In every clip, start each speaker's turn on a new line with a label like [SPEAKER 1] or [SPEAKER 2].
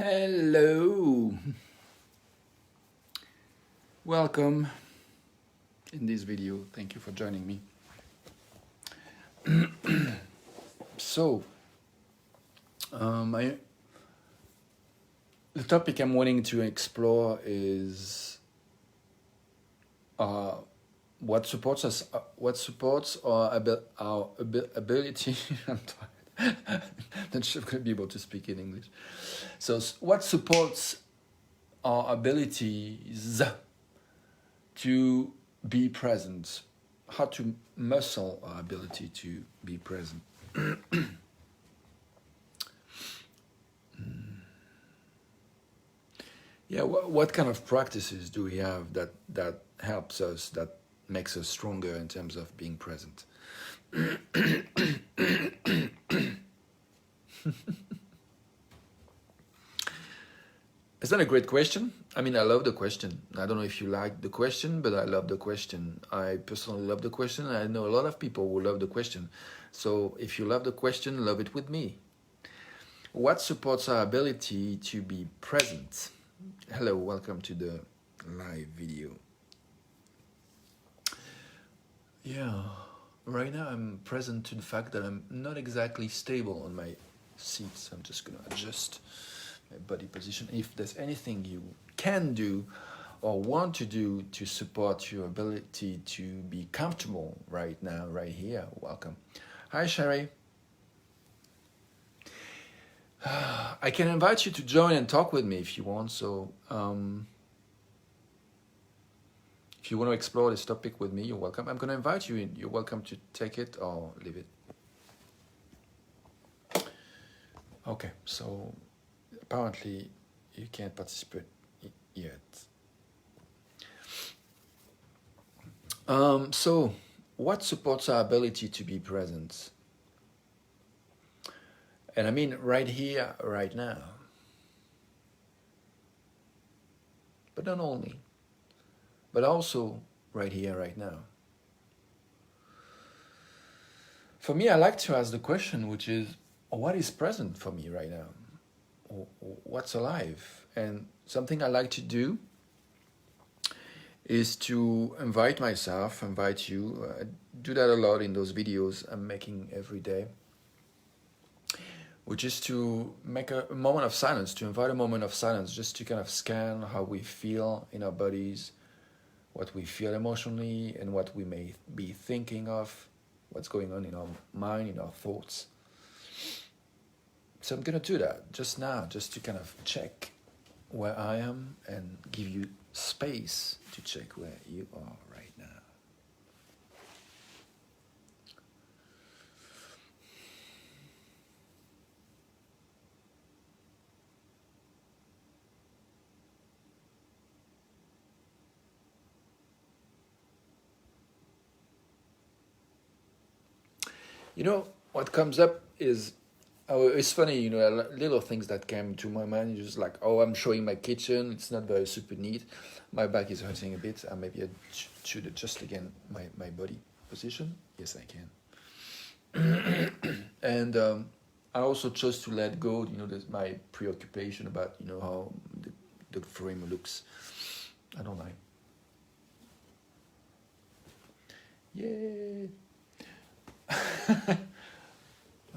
[SPEAKER 1] Hello, welcome in this video. Thank you for joining me. So, the topic I'm wanting to explore is what supports us, what supports our ability. I'm tired. Not sure I'm going to be able to speak in English. So, what supports our abilities to be present? How to muscle our ability to be present. Yeah, what kind of practices do we have that helps us, that makes us stronger in terms of being present? Is that a great question? I mean, I love the question. I don't know if you like the question, but I love the question. I personally love the question. I know a lot of people who love the question. So if you love the question, love it with me. What supports our ability to be present? Hello, welcome to the live video. Yeah, right now I'm present to the fact that I'm not exactly stable on my seat, so I'm just gonna adjust my body position. If there's anything you can do or want to do to support your ability to be comfortable right now, right here, welcome. Hi, Sherry. I can invite you to join and talk with me if you want. So if you want to explore this topic with me, you're welcome. I'm going to invite you in. You're welcome to take it or leave it. Okay, so apparently you can't participate yet. So what supports our ability to be present? And I mean right here, right now. But not only, but also right here, right now. For me, I like to ask the question, which is, what is present for me right now? What's alive? And something I like to do is to invite myself, invite you. I do that a lot in those videos I'm making every day, which is to make a moment of silence, to invite a moment of silence, just to kind of scan how we feel in our bodies, what we feel emotionally, and what we may be thinking of, what's going on in our mind, in our thoughts. So I'm going to do that just now, just to kind of check where I am and give you space to check where you are right now. You know, what comes up is, it's funny, you know, little things that came to my mind, just like, oh, I'm showing my kitchen, it's not very super neat, my back is hurting a bit, maybe I should adjust again my body position. Yes, I can. And I also chose to let go, you know, there's my preoccupation about, you know, how the frame looks. I don't like. Yay!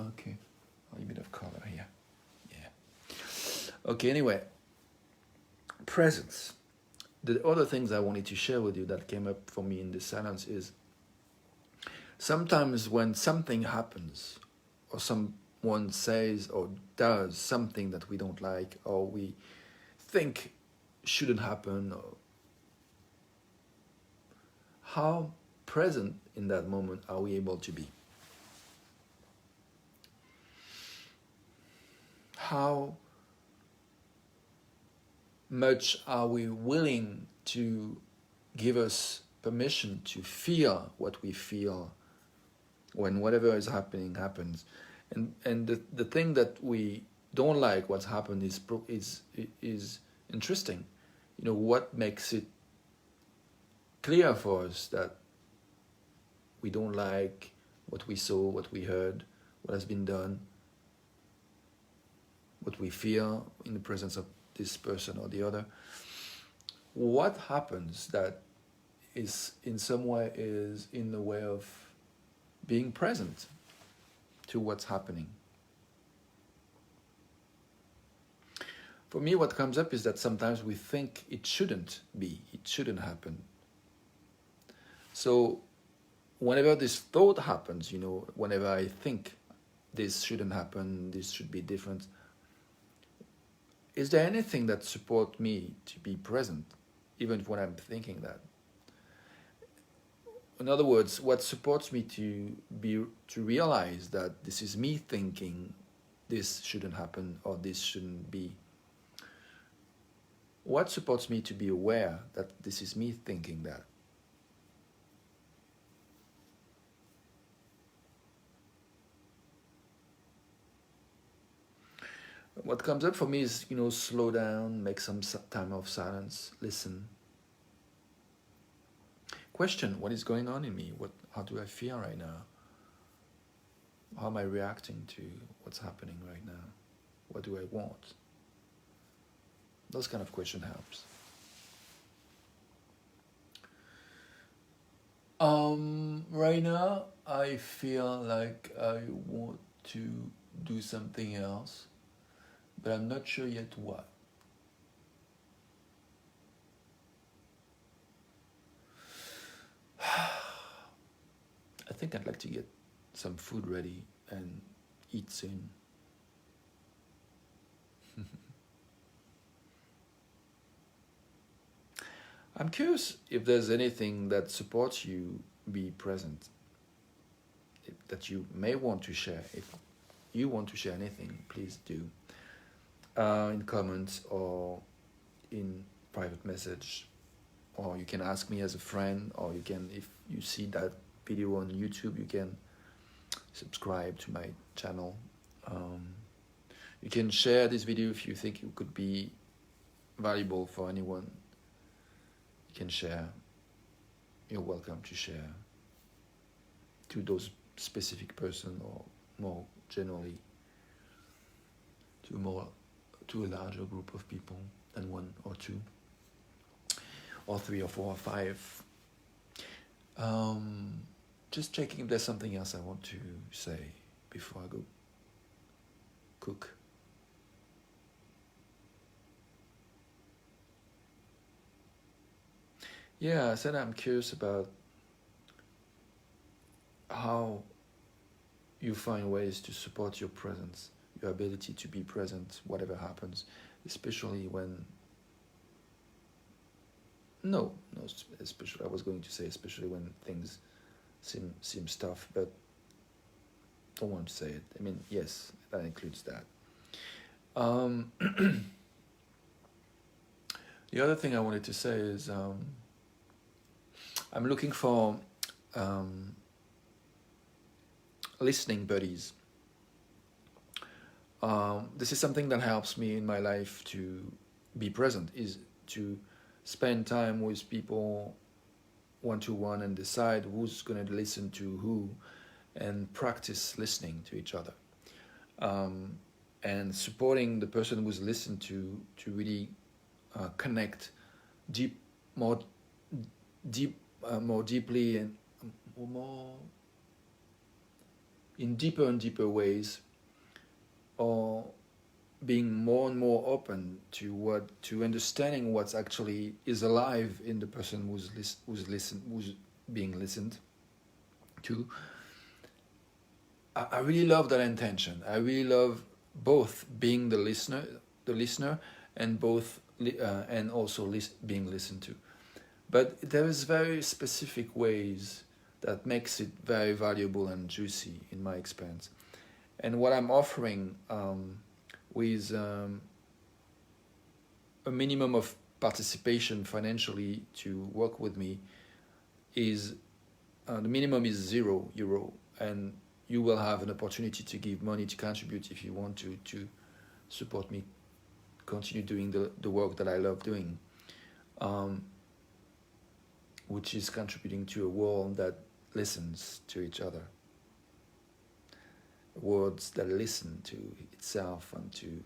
[SPEAKER 1] Okay, a little bit of color here. Yeah. Okay, anyway, presence. The other things I wanted to share with you that came up for me in this silence is sometimes when something happens or someone says or does something that we don't like or we think shouldn't happen, or how present in that moment are we able to be? How much are we willing to give us permission to feel what we feel when whatever is happening happens? And the thing that we don't like what's happened is interesting. You know, what makes it clear for us that we don't like what we saw, what we heard, what has been done. what we feel in the presence of this person or the other. What happens that is in some way is in the way of being present to what's happening? For me, what comes up is that sometimes we think it shouldn't be, it shouldn't happen. So whenever this thought happens, whenever I think this shouldn't happen, this should be different, is there anything that supports me to be present, even when I'm thinking that? In other words, what supports me to realize that this is me thinking this shouldn't happen or this shouldn't be? What supports me to be aware that this is me thinking that? What comes up for me is, slow down, make some time of silence, listen. Question, what is going on in me? How do I feel right now? How am I reacting to what's happening right now? What do I want? Those kind of questions helps. Right now, I feel like I want to do something else, but I'm not sure yet what. I think I'd like to get some food ready and eat soon. I'm curious if there's anything that supports you be present, that you may want to share. If you want to share anything, please do. In comments or in private message, or you can ask me as a friend, or you can, if you see that video on YouTube, you can subscribe to my channel. You can share this video if you think it could be valuable for anyone. You can share. You're welcome to share to those specific person, or more generally to a larger group of people than one or two or three or four or five. Just checking if there's something else I want to say before I go cook. Yeah, I said I'm curious about how you find ways to support your presence, your ability to be present, whatever happens, especially when... No, especially, I was going to say especially when things seem tough, but don't want to say it. I mean, yes, that includes that. The other thing I wanted to say is I'm looking for listening buddies. This is something that helps me in my life to be present, is to spend time with people one-to-one and decide who's going to listen to who, and practice listening to each other, and supporting the person who's listened to really connect more deeply and more in deeper and deeper ways, or being more and more open to understanding what actually is alive in the person who's being listened to. I really love that intention. I really love both being the listener, and both and also being listened to. But there is very specific ways that makes it very valuable and juicy in my experience. And what I'm offering with a minimum of participation financially to work with me is the minimum is €0, and you will have an opportunity to give money to contribute if you want to support me continue doing the work that I love doing, which is contributing to a world that listens to each other, words that listen to itself and to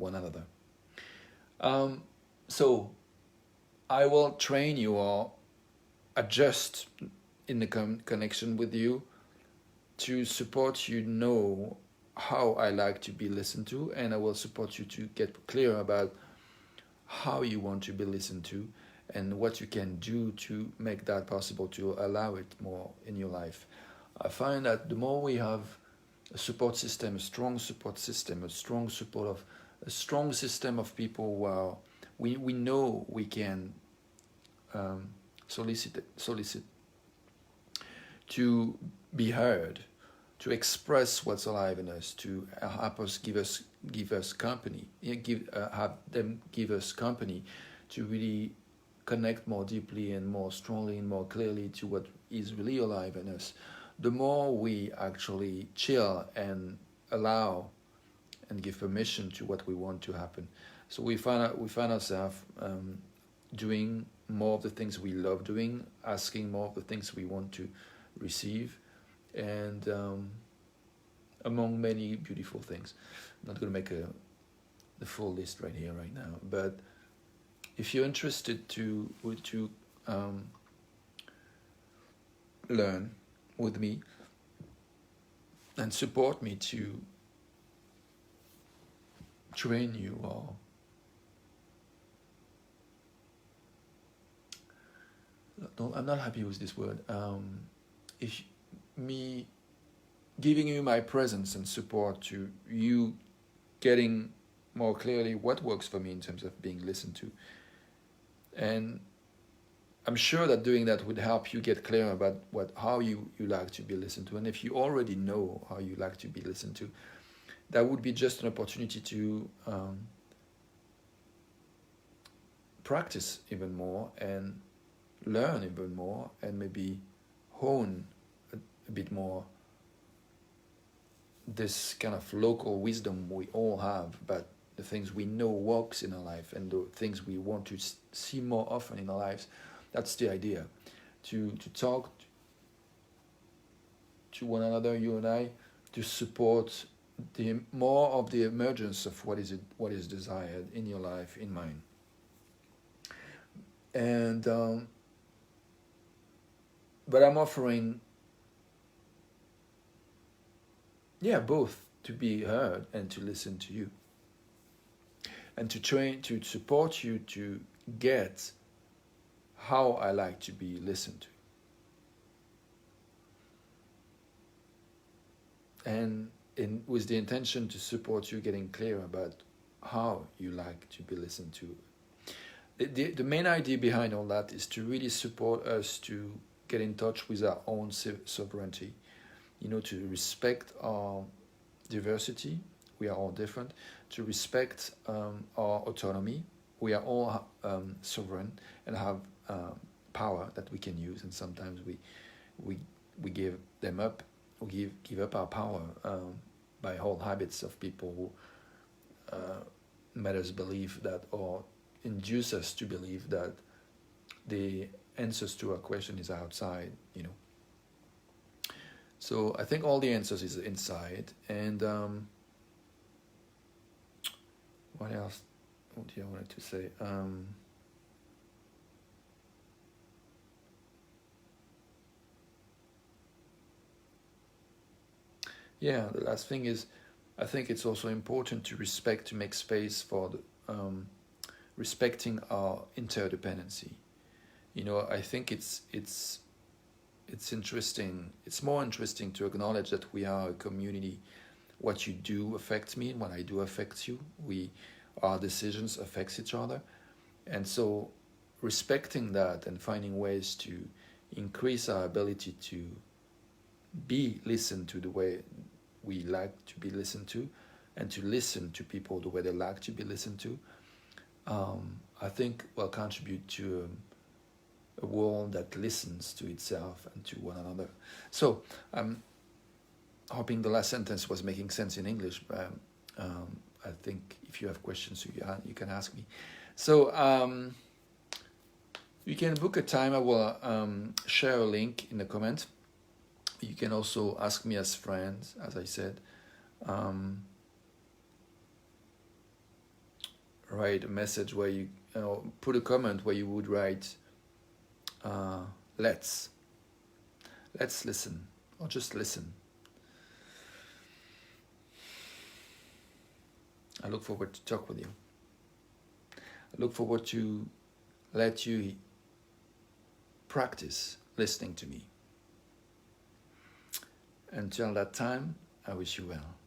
[SPEAKER 1] one another. So I will train you or adjust in the connection with you to support you know how I like to be listened to, and I will support you to get clear about how you want to be listened to and what you can do to make that possible, to allow it more in your life. I find that the more we have a support system, a strong support system, a strong system of people who are, we know we can solicit to be heard, to express what's alive in us, to help us give us company, have them give us company, to really connect more deeply and more strongly and more clearly to what is really alive in us. The more we actually chill and allow and give permission to what we want to happen. So we find ourselves doing more of the things we love doing, asking more of the things we want to receive, and among many beautiful things. I'm not going to make the full list right here, right now, but if you're interested to learn with me and support me to train you, or no, I'm not happy with this word. If me giving you my presence and support to you getting more clearly what works for me in terms of being listened to. And I'm sure that doing that would help you get clear about how you like to be listened to. And if you already know how you like to be listened to, that would be just an opportunity to practice even more and learn even more, and maybe hone a bit more this kind of local wisdom we all have about the things we know works in our life and the things we want to see more often in our lives. That's the idea, to talk to one another, you and I, to support the more of the emergence of what is desired in your life, in mine. And but I'm offering both, to be heard and to listen to you, and to support you to get how I like to be listened to, and with the intention to support you getting clear about how you like to be listened to. The main idea behind all that is to really support us to get in touch with our own sovereignty, to respect our diversity. We are all different. To respect our autonomy. We are all sovereign and have power that we can use, and sometimes we give them up. We give up our power by whole habits of people who made us believe that, or induce us to believe that the answers to our question is outside, So I think all the answers is inside. And what else? What do I wanted to say? The last thing is, I think it's also important to make space for the respecting our interdependency. I think it's interesting. It's more interesting to acknowledge that we are a community. What you do affects me, and what I do affects you. Our decisions affects each other, and so respecting that and finding ways to increase our ability to be listened to the way we like to be listened to, and to listen to people the way they like to be listened to, I think will contribute to a world that listens to itself and to one another. So I'm hoping the last sentence was making sense in English. I think if you have questions, you can ask me. So you can book a time. I will share a link in the comment. You can also ask me as friends, as I said. write a message where you know, put a comment where you would write, let's listen, or just listen. I look forward to talk with you. I look forward to let you practice listening to me. Until that time, I wish you well.